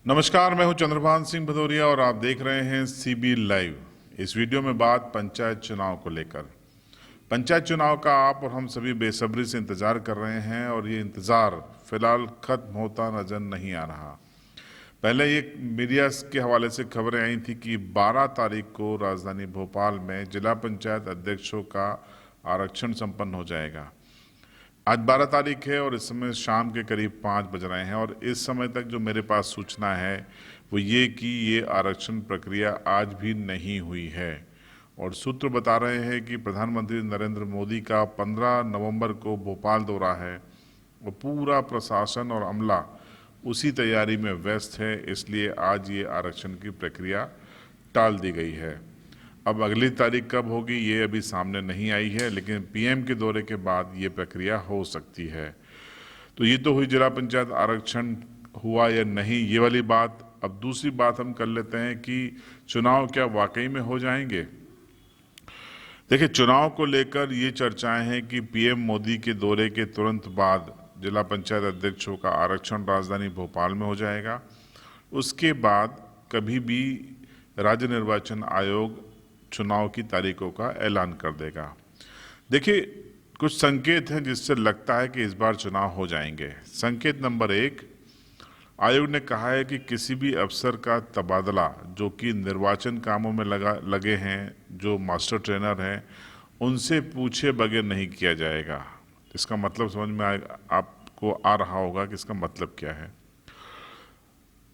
नमस्कार, मैं हूं चंद्रभान सिंह भदौरिया और आप देख रहे हैं सीबी लाइव। इस वीडियो में बात पंचायत चुनाव को लेकर। पंचायत चुनाव का आप और हम सभी बेसब्री से इंतजार कर रहे हैं और ये इंतजार फिलहाल खत्म होता नजर नहीं आ रहा। पहले ये मीडिया के हवाले से खबरें आई थी कि 12 तारीख को राजधानी भोपाल में जिला पंचायत अध्यक्षों का आरक्षण संपन्न हो जाएगा। आज 12 तारीख है और इस समय शाम के करीब 5 बज रहे हैं और इस समय तक जो मेरे पास सूचना है वो ये कि ये आरक्षण प्रक्रिया आज भी नहीं हुई है। और सूत्र बता रहे हैं कि प्रधानमंत्री नरेंद्र मोदी का 15 नवंबर को भोपाल दौरा है और पूरा प्रशासन और अमला उसी तैयारी में व्यस्त है, इसलिए आज ये आरक्षण की प्रक्रिया टाल दी गई है। अब अगली तारीख कब होगी ये अभी सामने नहीं आई है, लेकिन पीएम के दौरे के बाद ये प्रक्रिया हो सकती है। तो ये तो हुई जिला पंचायत आरक्षण हुआ या नहीं ये वाली बात। अब दूसरी बात हम कर लेते हैं कि चुनाव क्या वाकई में हो जाएंगे। देखिए, चुनाव को लेकर ये चर्चाएं हैं कि पीएम मोदी के दौरे के तुरंत बाद जिला पंचायत अध्यक्षों का आरक्षण राजधानी भोपाल में हो जाएगा। उसके बाद कभी भी राज्य निर्वाचन आयोग चुनाव की तारीखों का ऐलान कर देगा। देखिए, कुछ संकेत हैं जिससे लगता है कि इस बार चुनाव हो जाएंगे। संकेत नंबर 1, आयोग ने कहा है कि किसी भी अफसर का तबादला जो कि निर्वाचन कामों में लगे हैं, जो मास्टर ट्रेनर हैं, उनसे पूछे बगैर नहीं किया जाएगा। इसका मतलब समझ में आपको आ रहा होगा कि इसका मतलब क्या है।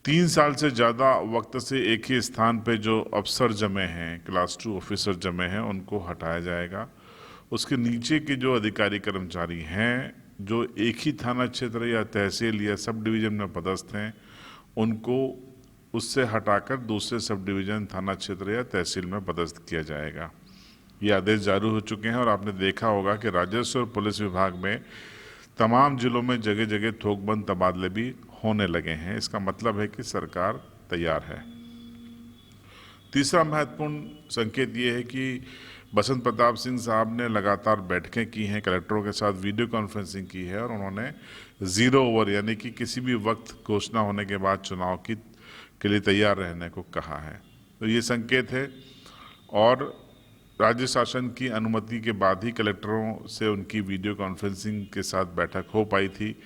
3 साल से ज़्यादा वक्त से एक ही स्थान पे जो अफसर जमे हैं, क्लास 2 ऑफिसर जमे हैं, उनको हटाया जाएगा। उसके नीचे के जो अधिकारी कर्मचारी हैं जो एक ही थाना क्षेत्र या तहसील या सब डिवीज़न में पदस्थ हैं, उनको उससे हटाकर दूसरे सब डिवीज़न, थाना क्षेत्र या तहसील में पदस्थ किया जाएगा। ये आदेश जारी हो चुके हैं और आपने देखा होगा कि राजस्व और पुलिस विभाग में तमाम जिलों में जगह जगह थोकबंद तबादले भी होने लगे हैं। इसका मतलब है कि सरकार तैयार है। तीसरा महत्वपूर्ण संकेत ये है कि बसंत प्रताप सिंह साहब ने लगातार बैठकें की हैं, कलेक्टरों के साथ वीडियो कॉन्फ्रेंसिंग की है और उन्होंने 0 ओवर यानी कि किसी भी वक्त घोषणा होने के बाद चुनाव के लिए तैयार रहने को कहा है। तो ये संकेत है और राज्य शासन की अनुमति के बाद ही कलेक्टरों से उनकी वीडियो कॉन्फ्रेंसिंग के साथ बैठक हो पाई थी।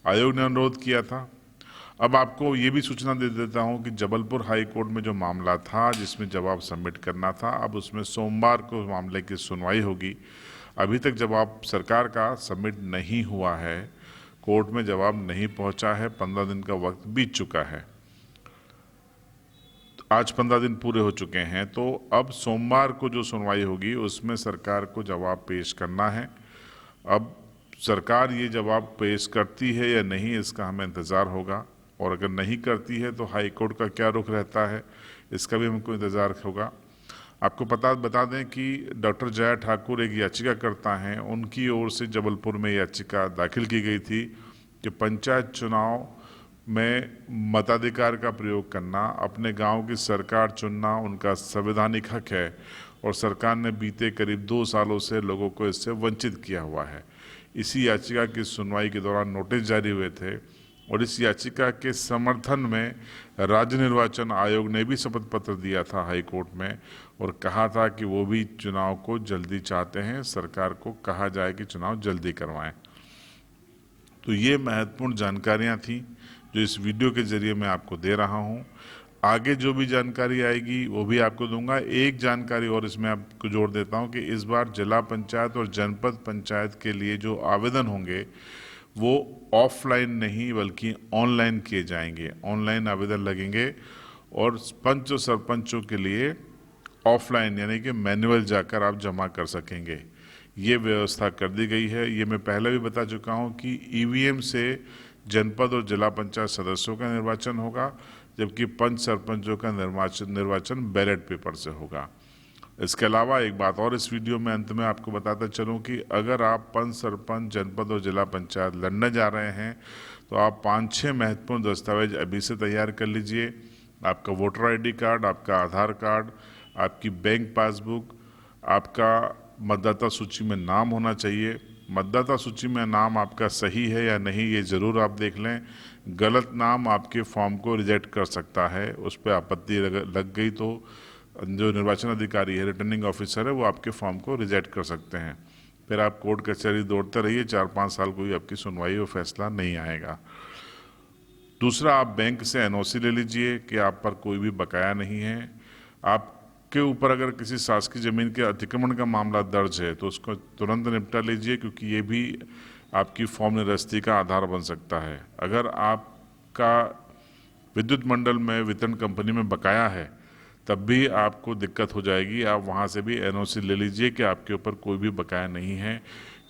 आयोग ने अनुरोध किया था। अब आपको ये भी सूचना दे देता हूं कि जबलपुर हाई कोर्ट में जो मामला था जिसमें जवाब सबमिट करना था, अब उसमें सोमवार को मामले की सुनवाई होगी। अभी तक जवाब सरकार का सबमिट नहीं हुआ है, कोर्ट में जवाब नहीं पहुंचा है, 15 दिन का वक्त बीत चुका है। आज 15 दिन पूरे हो चुके हैं, तो अब सोमवार को जो सुनवाई होगी उसमें सरकार को जवाब पेश करना है। अब सरकार ये जवाब पेश करती है या नहीं, इसका हमें इंतज़ार होगा और अगर नहीं करती है तो हाई कोर्ट का क्या रुख रहता है, इसका भी हमको इंतज़ार होगा। आपको बता दें कि डॉक्टर जया ठाकुर एक याचिका करता हैं, उनकी ओर से जबलपुर में याचिका दाखिल की गई थी कि पंचायत चुनाव में मताधिकार का प्रयोग करना, अपने गांव की सरकार चुनना उनका संवैधानिक हक है और सरकार ने बीते करीब 2 सालों से लोगों को इससे वंचित किया हुआ है। इसी याचिका की सुनवाई के दौरान नोटिस जारी हुए थे और इस याचिका के समर्थन में राज्य निर्वाचन आयोग ने भी शपथ पत्र दिया था हाई कोर्ट में और कहा था कि वो भी चुनाव को जल्दी चाहते हैं, सरकार को कहा जाए कि चुनाव जल्दी करवाएं। तो ये महत्वपूर्ण जानकारियां थी जो इस वीडियो के जरिए मैं आपको दे रहा हूं। आगे जो भी जानकारी आएगी वो भी आपको दूंगा। एक जानकारी और इसमें आपको जोड़ देता हूं कि इस बार जिला पंचायत और जनपद पंचायत के लिए जो आवेदन होंगे वो ऑफलाइन नहीं बल्कि ऑनलाइन किए जाएंगे। ऑनलाइन आवेदन लगेंगे और पंच और सरपंचों के लिए ऑफलाइन यानी कि मैनुअल जाकर आप जमा कर सकेंगे। ये व्यवस्था कर दी गई है। ये मैं पहले भी बता चुका हूँ कि ईवीएम से जनपद और जिला पंचायत सदस्यों का निर्वाचन होगा, जबकि पंच सरपंचों का निर्वाचन बैलेट पेपर से होगा। इसके अलावा एक बात और इस वीडियो में अंत में आपको बताता चलूं कि अगर आप पंच, सरपंच, जनपद और जिला पंचायत लड़ने जा रहे हैं तो आप 5-6 महत्वपूर्ण दस्तावेज अभी से तैयार कर लीजिए। आपका वोटर आईडी कार्ड, आपका आधार कार्ड, आपकी बैंक पासबुक, आपका मतदाता सूची में नाम होना चाहिए। मतदाता सूची में नाम आपका सही है या नहीं ये ज़रूर आप देख लें। गलत नाम आपके फॉर्म को रिजेक्ट कर सकता है। उस पर आपत्ति लग गई तो जो निर्वाचन अधिकारी है, रिटर्निंग ऑफिसर है, वो आपके फॉर्म को रिजेक्ट कर सकते हैं। फिर आप कोर्ट कचहरी दौड़ते रहिए, 4-5 साल कोई आपकी सुनवाई और फैसला नहीं आएगा। दूसरा, आप बैंक से एनओसी ले लीजिए कि आप पर कोई भी बकाया नहीं है। आपके ऊपर अगर किसी शासकीय जमीन के अतिक्रमण का मामला दर्ज है तो उसको तुरंत निपटा लीजिए, क्योंकि ये भी आपकी फॉर्म निरस्ती का आधार बन सकता है। अगर आपका विद्युत मंडल में वितरण कंपनी में बकाया है तब भी आपको दिक्कत हो जाएगी। आप वहाँ से भी एनओसी ले लीजिए कि आपके ऊपर कोई भी बकाया नहीं है।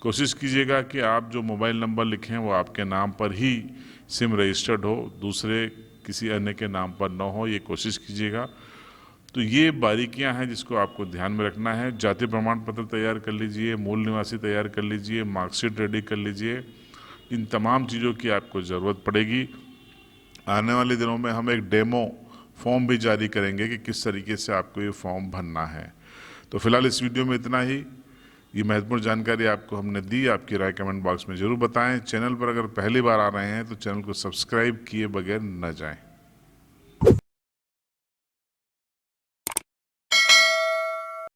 कोशिश कीजिएगा कि आप जो मोबाइल नंबर लिखें वो आपके नाम पर ही सिम रजिस्टर्ड हो, दूसरे किसी अन्य के नाम पर न हो, ये कोशिश कीजिएगा। तो ये बारीकियां हैं जिसको आपको ध्यान में रखना है। जाति प्रमाण पत्र तैयार कर लीजिए, मूल निवासी तैयार कर लीजिए, मार्कशीट रेडी कर लीजिए। इन तमाम चीज़ों की आपको ज़रूरत पड़ेगी। आने वाले दिनों में हम एक डेमो फॉर्म भी जारी करेंगे कि किस तरीके से आपको ये फॉर्म भरना है। तो फिलहाल इस वीडियो में इतना ही। ये महत्वपूर्ण जानकारी आपको हमने दी। आपकी राय कमेंट बॉक्स में ज़रूर बताएं। चैनल पर अगर पहली बार आ रहे हैं तो चैनल को सब्सक्राइब किए बगैर न जाएं।